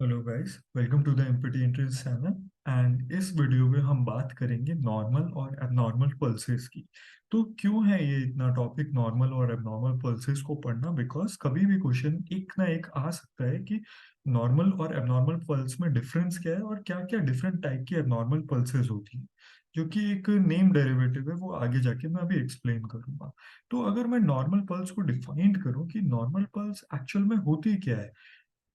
Hello guys, welcome to the empathy entrance channel. And इस video में हम बात करेंगे नॉर्मल और एबनॉर्मल पल्सेस की। तो क्यों है ये इतना टॉपिक नॉर्मल और एबनॉर्मल पल्सेस को पढ़ना? बिकॉज कभी भी क्वेश्चन एक ना एक आ सकता है कि नॉर्मल और एबनॉर्मल पल्स में डिफरेंस क्या है और क्या क्या डिफरेंट टाइप की एबनॉर्मल पल्सेस होती है, जो कि एक नेम डेरिवेटिव है। वो आगे जाके मैं अभी एक्सप्लेन करूंगा। तो अगर मैं नॉर्मल पल्स को डिफाइन करूं कि नॉर्मल पल्स एक्चुअल में होती क्या है,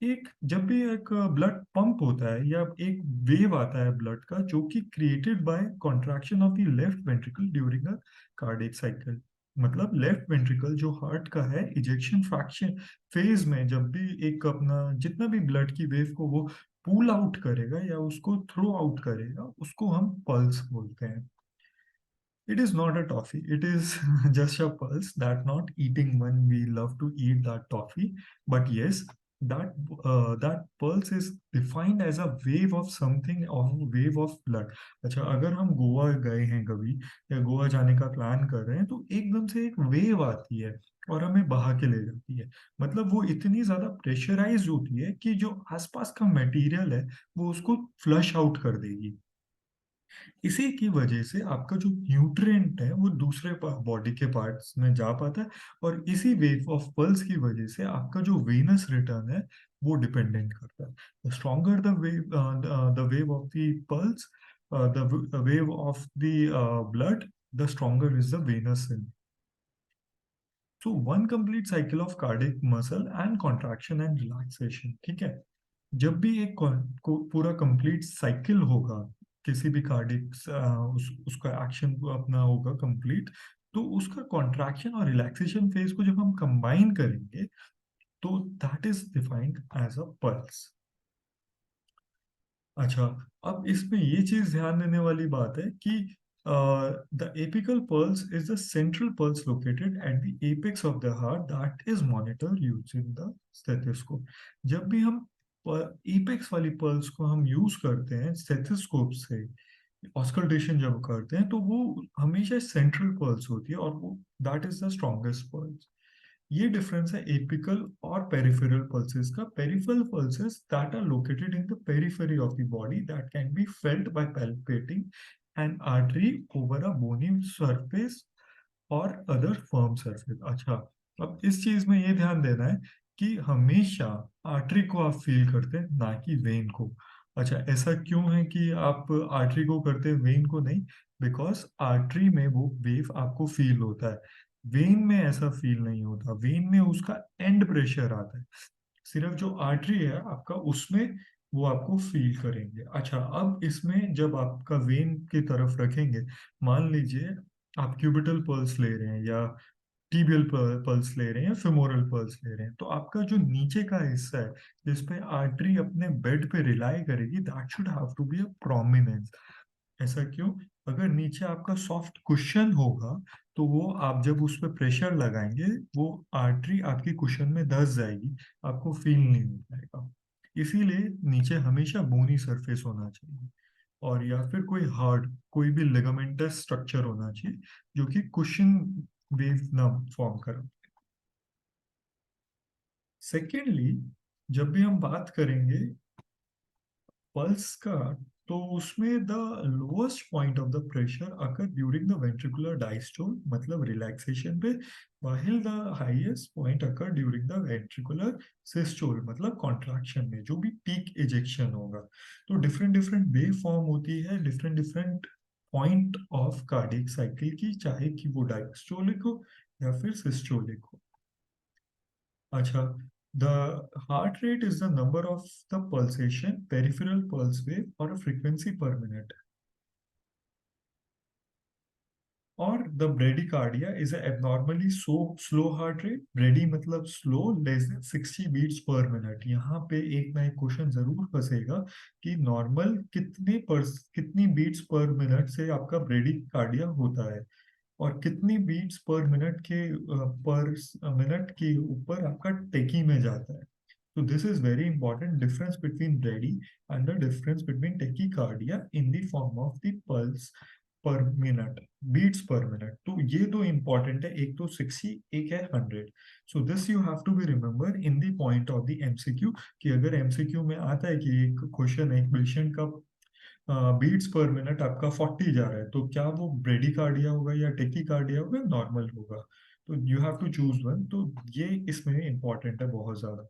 एक जब भी एक ब्लड पंप होता है या एक वेव आता है ब्लड का, जो कि created by contraction of the left ventricle during a cardiac cycle. मतलब लेफ्ट वेंट्रिकल जो हार्ट का है, इजेक्शन फ्रैक्शन फेज में जब भी एक अपना जितना भी ब्लड की वेव को वो पुल आउट करेगा या उसको थ्रो आउट करेगा, उसको हम पल्स बोलते हैं। It is not a toffee. It is just a pulse. That not eating one. We love to eat that toffee, but yes, that that pulse is defined as a wave of something, or wave of blood. अच्छा, अगर हम गोवा गए हैं कभी या गोवा जाने का plan कर रहे हैं, तो एकदम से एक वेव आती है और हमें बहा के ले जाती है। मतलब वो इतनी ज्यादा प्रेशराइज्ड होती है कि जो आसपास का मटेरियल है वो उसको फ्लश आउट कर देगी। इसी की वजह से आपका जो न्यूट्रिएंट है वो दूसरे बॉडी के पार्ट्स में जा पाता है। और इसी वेव ऑफ पल्स की वजह से आपका जो वेनस रिटर्न है वो डिपेंडेंट करता है। The stronger the wave of the pulse, the wave of the blood, the stronger is the venous. So one complete cycle of cardiac muscle and contraction and relaxation. ठीक है, जब भी एक पूरा कंप्लीट साइकिल होगा किसी भी कार्डिक उसका एक्शन अपना होगा कंप्लीट, तो उसका कॉन्ट्रैक्शन और रिलैक्सेशन फेज को जब हम कंबाइन करेंगे तो that is defined as a pulse. अच्छा, अब इसमें ये चीज ध्यान देने वाली बात है कि the apical pulse is the central pulse located at the apex of the heart that is monitored using the stethoscope. जब भी हम एपेक्स वाली पल्स को हम यूज करते हैं स्टेथोस्कोप से ऑस्कल्टेशन जब करते हैं, तो वो हमेशा सेंट्रल पल्स होती है और वो that is the strongest pulse. ये डिफरेंस है एपिकल और पेरिफेरल पल्सेस का। Peripheral pulses that are located in the periphery of the body that can be felt by palpating an artery over a bony surface और other firm surface. अच्छा, अब इस चीज में ये ध्यान देना है कि हमेशा आर्टरी को आप फील करते हैं, ना कि वेन को। अच्छा, ऐसा क्यों है कि आप आर्टरी को करते हैं, वेन को नहीं? बिकॉज आर्टरी में वो वेव आपको फील होता है, वेन में ऐसा फील नहीं होता। वेन में उसका एंड प्रेशर आता है, सिर्फ जो आर्टरी है आपका उसमें वो आपको फील करेंगे। अच्छा, अब इसमें जब आपका वेन की तरफ रखेंगे, मान लीजिए आप क्यूबिटल पल्स ले रहे हैं या टीबियल पल्स ले रहे हैं या फेमोरल पल्स ले रहे हैं, तो आपका जो नीचे का हिस्सा है जिसपे आर्टरी अपने बेड पे रिलाई करेगी, that should have to be a prominence. ऐसा क्यों? अगर नीचे आपका सॉफ्ट कुशन होगा तो वो आप जब उस पर प्रेशर लगाएंगे, वो आर्टरी आपकी कुशन में धंस जाएगी, आपको फील नहीं हो पाएगा। इसीलिए नीचे हमेशा बोनी सरफेस होना चाहिए, और या फिर कोई हार्ड, कोई भी लिगामेंटस स्ट्रक्चर होना चाहिए जो कि कुशन वेव ना फॉर्म करे। सेकेंडली, जब भी हम बात करेंगे पल्स का, तो उसमें the lowest point of the pressure occur during the ventricular diastole, मतलब रिलैक्सेशन पे, while the highest point occur during the ventricular systole, मतलब कॉन्ट्रैक्शन में जो भी पीक इजेक्शन होगा। तो डिफरेंट डिफरेंट वेव फॉर्म होती है different different point of cardiac cycle की, चाहे कि वो डायस्टोलिक हो या फिर सिस्टोलिक हो। अच्छा, the heart rate is the number of the pulsation, peripheral pulse wave or a frequency per minute. और the bradycardia is a abnormally slow heart rate. Brady मतलब slow, less than 60 beats per minute. यहाँ पे एक ना एक question जरूर फंसेगा कि normal कितनी बीट्स पर मिनट से आपका ब्रेडिकार्डिया होता है, और कितनी बीट्स पर मिनट के पर मिनट के ऊपर आपका टेकी में जाता है। So this is very important difference between brady and the difference between tachycardia in the form of the per minute, beats per minute. तो ये दो इंपॉर्टेंट है, एक तो 60, एक है 100। So this you have to be remember in the point of the MCQ, कि अगर एमसीक्यू में आता है कि एक क्वेश्चन है, एक पेशेंट का बीट्स पर मिनट आपका 40 जा रहा है, तो क्या वो ब्रेडिकार्डिया होगा या टेकीकार्डिया होगा, नॉर्मल होगा? तो you have to choose one. तो ये इसमें इंपॉर्टेंट है बहुत ज्यादा।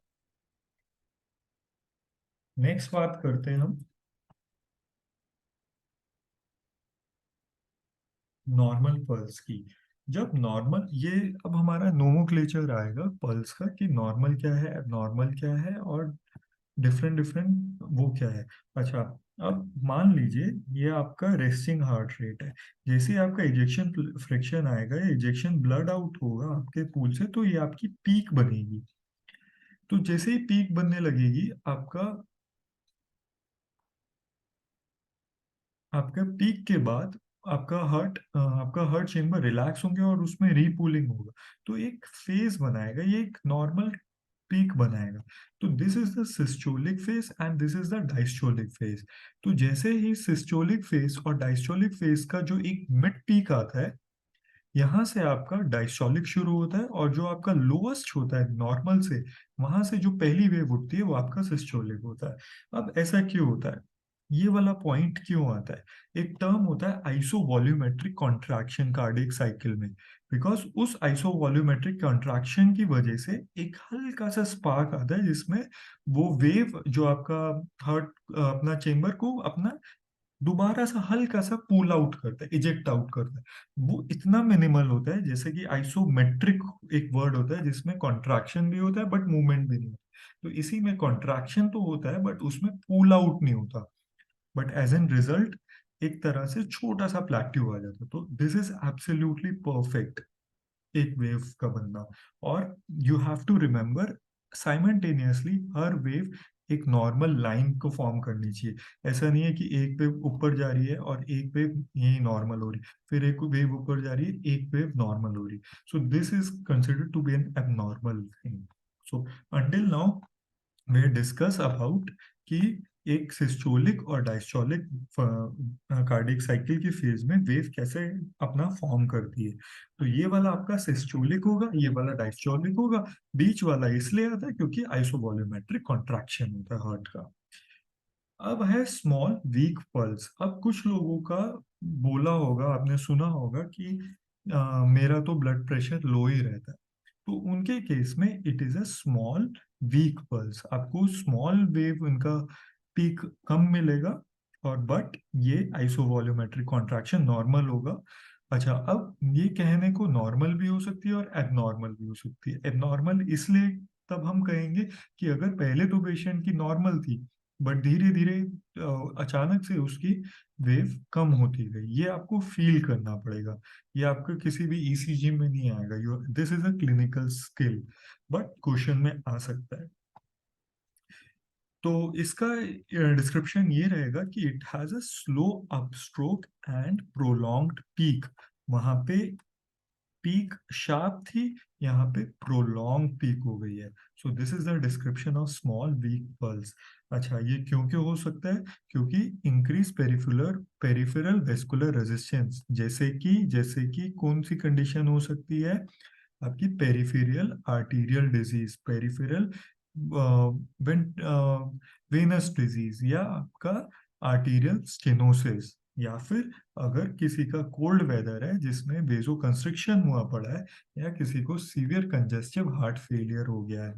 नेक्स्ट बात करते हैं हम नॉर्मल पल्स की। जब नॉर्मल, ये अब हमारा नोमेनक्लेचर आएगा पल्स का, कि नॉर्मल क्या है, एबनॉर्मल क्या है, और डिफरेंट डिफरेंट वो क्या है। अच्छा, अब मान लीजिए ये आपका रेस्टिंग हार्ट रेट है। जैसे ही आपका इजेक्शन फ्रिक्शन आएगा, इजेक्शन ब्लड आउट होगा आपके पूल से, तो ये आपकी पीक बनेगी। तो जैसे ही पीक बनने लगेगी, आपका आपका पीक के बाद आपका हार्ट चेम्बर रिलैक्स होंगे और उसमें रीपूलिंग होगा। तो एक फेज बनाएगा, ये एक नॉर्मल पीक बनाएगा। तो this is the systolic phase and this is the diastolic phase. तो जैसे ही सिस्टोलिक फेज और डायस्टोलिक फेज का जो एक मिड पीक आता है, यहाँ से आपका डायस्टोलिक शुरू होता है, और जो आपका लोएस्ट होता है नॉर्मल से, वहां से जो पहली वेव उठती है वो आपका सिस्टोलिक होता है। अब ऐसा क्यों होता है, ये वाला पॉइंट क्यों आता है? एक टर्म होता है आइसोवॉल्यूमेट्रिक कॉन्ट्रैक्शन कार्डियक साइकिल में। बिकॉज उस आइसोवॉल्यूमेट्रिक कॉन्ट्रैक्शन की वजह से एक हल्का सा स्पार्क आता है, जिसमें वो वेव जो आपका हार्ट अपना चेम्बर को अपना दोबारा सा हल्का सा पुल आउट करता है, इजेक्ट आउट करता है। वो इतना मिनिमल होता है, जैसे कि आइसोमेट्रिक एक वर्ड होता है जिसमें कॉन्ट्रैक्शन भी होता है बट मूवमेंट भी नहीं होता। तो इसी में कॉन्ट्रैक्शन तो होता है बट उसमें पुल आउट नहीं होता। बट एज एन रिजल्ट एक तरह से छोटा सा प्लेट्यू आ जाता है। तो दिस इज एब्सोल्युटली परफेक्ट, एक वेव का बनना। और you have to remember, simultaneously हर वेव एक नॉर्मल लाइन को फॉर्म करनी चाहिए। ऐसा नहीं है कि एक वेव ऊपर जा रही है और एक वेव यही नॉर्मल हो रही है, फिर एक वेव ऊपर जा रही है, एक वेव नॉर्मल हो रही है। So this is considered to be an abnormal thing. So until now we discuss about कि एक सिस्टोलिक और डायस्टोलिक कार्डियक साइकिल की फेज में वेव कैसे अपना फॉर्म करती है। तो ये वाला आपका सिस्टोलिक होगा, ये वाला डायस्टोलिक होगा। बीच वाला इसलिए आता है क्योंकि आइसोवॉल्यूमेट्रिक कॉन्ट्रैक्शन होता है हार्ट का। अब है स्मॉल वीक पल्स। अब कुछ लोगों का बोला होगा, आपने सुना होगा कि मेरा तो ब्लड प्रेशर लो ही रहता है। तो उनके केस में it is a small week pulse. आपको स्मॉल वेव इनका पीक कम मिलेगा, और बट ये आइसोवॉल्यूमेट्रिक कॉन्ट्रैक्शन नॉर्मल होगा। अच्छा, अब ये कहने को नॉर्मल भी हो सकती है और एबनॉर्मल भी हो सकती है। एबनॉर्मल इसलिए तब हम कहेंगे कि अगर पहले तो पेशेंट की नॉर्मल थी, बट धीरे धीरे अचानक से उसकी वेव कम होती गई, ये आपको फील करना पड़ेगा। ये आपको किसी भी ईसीजी में नहीं आएगा। You this is a clinical skill, but question में आ सकता है। तो इसका डिस्क्रिप्शन ये रहेगा कि it has a slow up stroke and prolonged peak. वहां पे पीक शार्प थी, यहाँ पे प्रोलॉन्ग पीक हो गई है। So this is the description of small week pulse. अच्छा, ये क्यों क्यों हो सकता है? क्योंकि इंक्रीज पेरिफेरल वेस्कुलर रेजिस्टेंस। जैसे कि कौन सी कंडीशन हो सकती है? आपकी peripheral arterial disease, peripheral venous disease, या आपका आर्टीरियल स्टेनोसिस, या फिर अगर किसी का कोल्ड वेदर है जिसमें वेजो कंस्ट्रिक्शन हुआ पड़ा है, या किसी को सीवियर कंजेस्टिव हार्ट फेलियर हो गया है।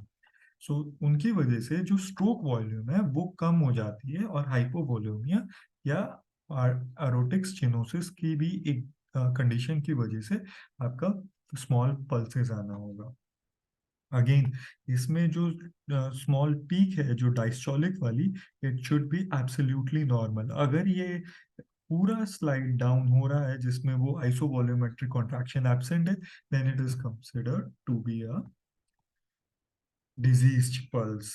सो उनकी वजह से जो स्ट्रोक वॉल्यूम है वो कम हो जाती है, और हाइपोवोल्यूमिया या एरोटिक स्टेनोसिस की भी एक कंडीशन की वजह से आपका स्मॉल पल्सेस आना होगा। अगेन, इसमें जो स्मॉल पीक है जो डायस्टोलिक वाली, it should be absolutely normal. अगर ये पूरा स्लाइड डाउन हो रहा है जिसमें वो आइसोवॉल्यूमेट्रिक कॉन्ट्रैक्शन एब्सेंट है, then it is considered to be a diseased pulse.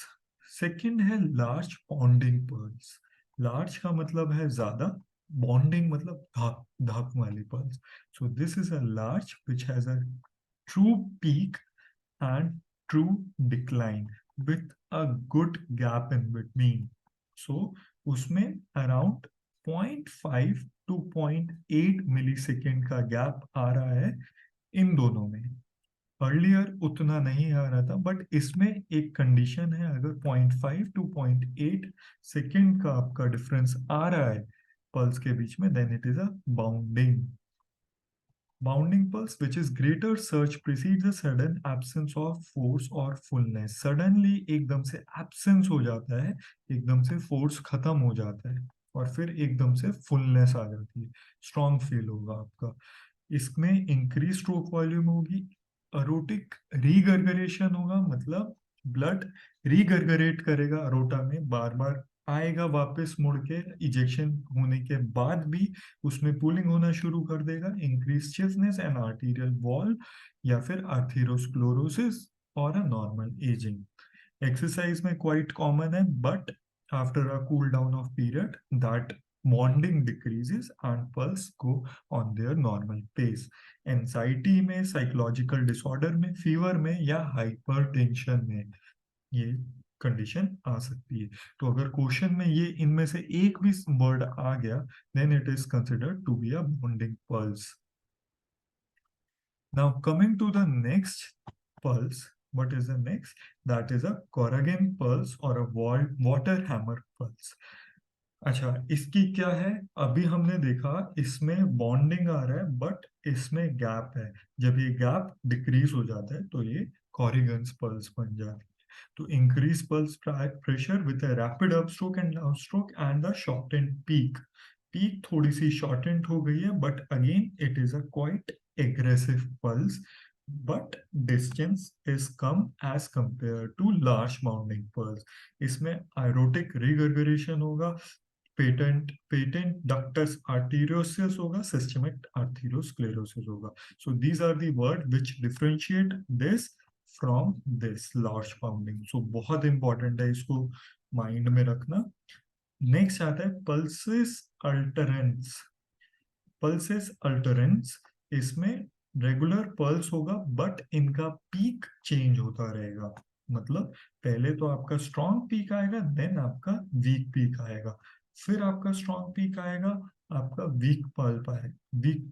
Second है लार्ज बॉन्डिंग पल्स। लार्ज का मतलब है ज्यादा, बॉन्डिंग मतलब धक धक वाली pulse. So this is a large which has a true peak and true decline with a good gap in between. So उसमें around 0.5 टू 0.8 मिली सेकेंड का गैप आ रहा है इन दोनों में। अर्लियर उतना नहीं आ रहा था, बट इसमें एक कंडीशन है, अगर 0.5 टू 0.8 सेकेंड का आपका डिफरेंस आ रहा है पल्स के बीच में, then it is a bounding. Bounding pulse which is greater search precedes a sudden absence of force और फुलनेस। सडनली एकदम से एब्सेंस हो जाता है, एकदम से फोर्स खत्म हो जाता है और फिर एकदम से फुलनेस आ जाती है, स्ट्रॉन्ग फील होगा आपका। इसमें इंक्रीज स्ट्रोक वॉल्यूम होगी, अरोटिक रीगर्गरेशन होगा, मतलब ब्लड रीगर्गरेट करेगा अरोटा में, बार बार आएगा वापस मुड़ के, इजेक्शन होने के बाद भी उसमें पूलिंग होना शुरू कर देगा। Increase stiffness and arterial wall, या फिर आर्थेरोस्क्लेरोसिस और अ नॉर्मल एजिंग। Exercise में quite common है, but after a cool down of period, that bonding decreases and pulse go on their normal pace. Anxiety में, psychological disorder में, fever में या hypertension में ये कंडीशन आ सकती है। तो अगर क्वेश्चन में ये इनमें से एक भी वर्ड आ गया, then it is considered to be a bonding pulse. Now coming to the next pulse, what is the next? That is a Corrigan pulse or a water hammer pulse. अच्छा, इसकी क्या है? अभी हमने देखा इसमें बॉन्डिंग आ रहा है, बट इसमें गैप है। जब ये गैप डिक्रीज हो जाता है तो ये कॉरिगन्स पल्स बन जाती है। तो increase pulse pressure with a rapid up stroke and down stroke and the shortened peak. Peak थोड़ी सी शॉर्टेंड हो गई है, but again it is a quite aggressive pulse, but distance is कम as compare to large bounding pulse. इसमें aortic regurgitation होगा, patent ductus arteriosus होगा, systemic atherosclerosis होगा। So these are the word which differentiate this from this large bounding. सो बहुत important है, इसको mind में रखना। नेक्स्ट आता है पल्सेस अल्टरेंस। पल्सेस अल्टरेंस, इसमें रेगुलर पल्स होगा, बट इनका पीक चेंज होता रहेगा। मतलब पहले तो आपका स्ट्रॉन्ग पीक आएगा, देन आपका वीक पीक आएगा, फिर आपका स्ट्रॉन्ग पीक आएगा, आपका वीक पल्प आएगा, वीक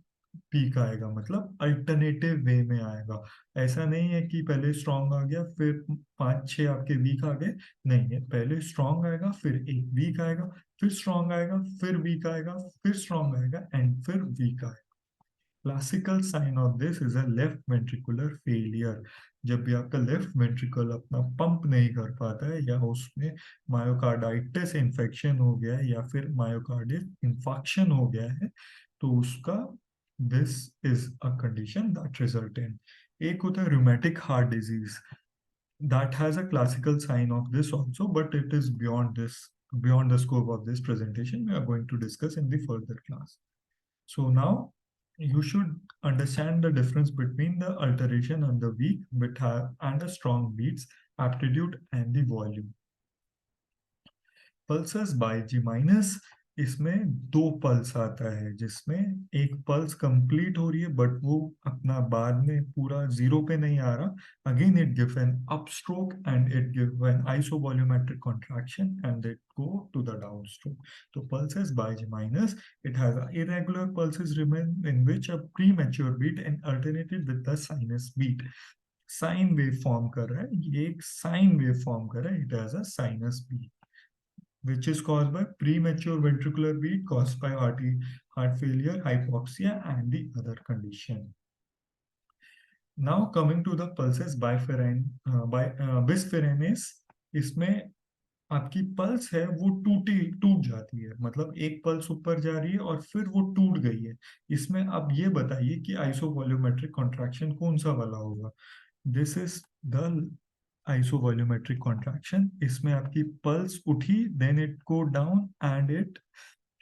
पीक आएगा, मतलब अल्टरनेटिव वे में आएगा। ऐसा नहीं है कि पहले स्ट्रॉन्ग आ गया फिर 5-6 आपके वीक आ गए, नहीं है, पहले स्ट्रॉन्ग आएगा, फिर एक वीक आएगा, फिर स्ट्रॉन्ग आएगा, फिर वीक आएगा, फिर स्ट्रॉन्ग आएगा एंड फिर वीक आएगा। Classical sign of this is a left ventricular failure. जब भी आपका लेफ्ट वेंट्रिकल अपना पंप नहीं कर पाता है, या उसमें मायोकार्डाइटिस इन्फेक्शन हो गया है, या फिर मायोकार्डियल इंफाक्शन हो गया है, तो उसका this is a condition that result in. एक होता है rheumatic heart disease, that has a classical sign of this also, but it is beyond the scope of this presentation. We are going to discuss in the further class. So now you should understand the difference between the alteration and the weak bit and the strong beats, aptitude and the volume. Pulsus bye ji minus, इसमें दो pulse आता है, जिसमें एक pulse complete हो रही है, but वो अपना बाद में पूरा जीरो पे नहीं आ रहा। Again it give an up stroke and it give an isovolumetric contraction and it go to the down stroke. तो pulses by ji minus, it has irregular pulses remain in which a premature beat and alternated with the sinus beat। Sine wave form कर रहा है, ये एक sine wave form कर रहा है, it has a sinus beat which is caused by premature ventricular beat caused by heart failure, hypoxia, and the other condition. Now coming to the pulses bispherenes, इसमें आपकी पल्स है वो टूट जाती है, मतलब एक पल्स ऊपर जा रही है और फिर वो टूट गई है। इसमें अब ये बताइए कि आइसोवॉल्यूमेट्रिक कॉन्ट्रैक्शन कौन सा वाला होगा? This is the isovolumetric contraction. इसमें आपकी पल्स उठी, then it go down and it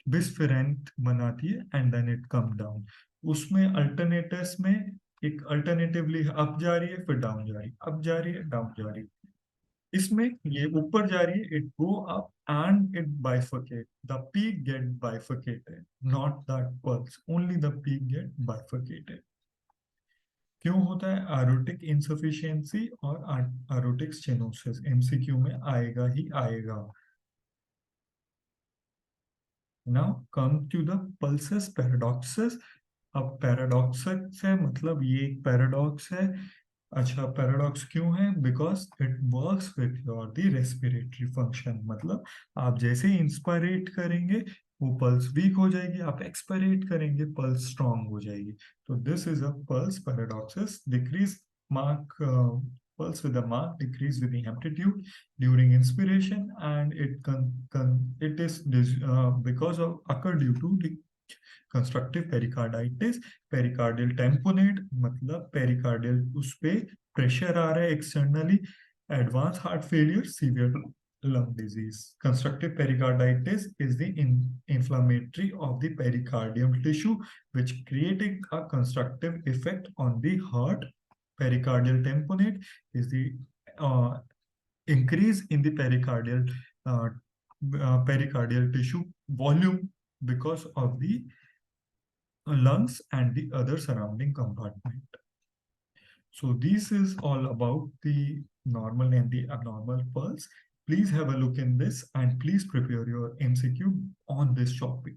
bisferient बनाती है and then it come down. उसमें अल्टरनेटर्स में एक अल्टरनेटिवली अप जा रही है, फिर डाउन जा रही है, अप जा रही है, डाउन जा रही है। इसमें ये ऊपर जा रही है, it go up and it bifurcate, the peak get bifurcated, not that pulse, only the peak get bifurcated. क्यों होता है? एरोटिक इनसफिशियंसी और एरोटिक स्टेनोसिस, एमसीक्यू में आएगा ही आएगा। Now come to the pulsus paradoxus. अब पैराडॉक्स है मतलब ये एक पैराडॉक्स है। अच्छा, पैराडॉक्स क्यों है? Because it works with your the respiratory function. मतलब आप जैसे ही इंस्पायरेट करेंगे वो पल्स वीक हो जाएगी, आप एक्सपायरेट करेंगे पल्स स्ट्रांग हो जाएगी। तो this is a pulse paradoxus. Decrease mark pulse with a marked decrease with the amplitude during inspiration, and it is because of occur due to the constructive pericarditis. Pericardial tamponade मतलब pericardial उस पे pressure आ रहा है externally. Advance heart failure, severe lung disease. Constructive pericarditis is the inflammatory of the pericardium tissue, which creating a constructive effect on the heart. Pericardial tamponade is the uh, increase in the uh, pericardial tissue volume because of the lungs and the other surrounding compartment. So this is all about the normal and the abnormal pulse. Please have a look in this and please prepare your MCQ on this topic.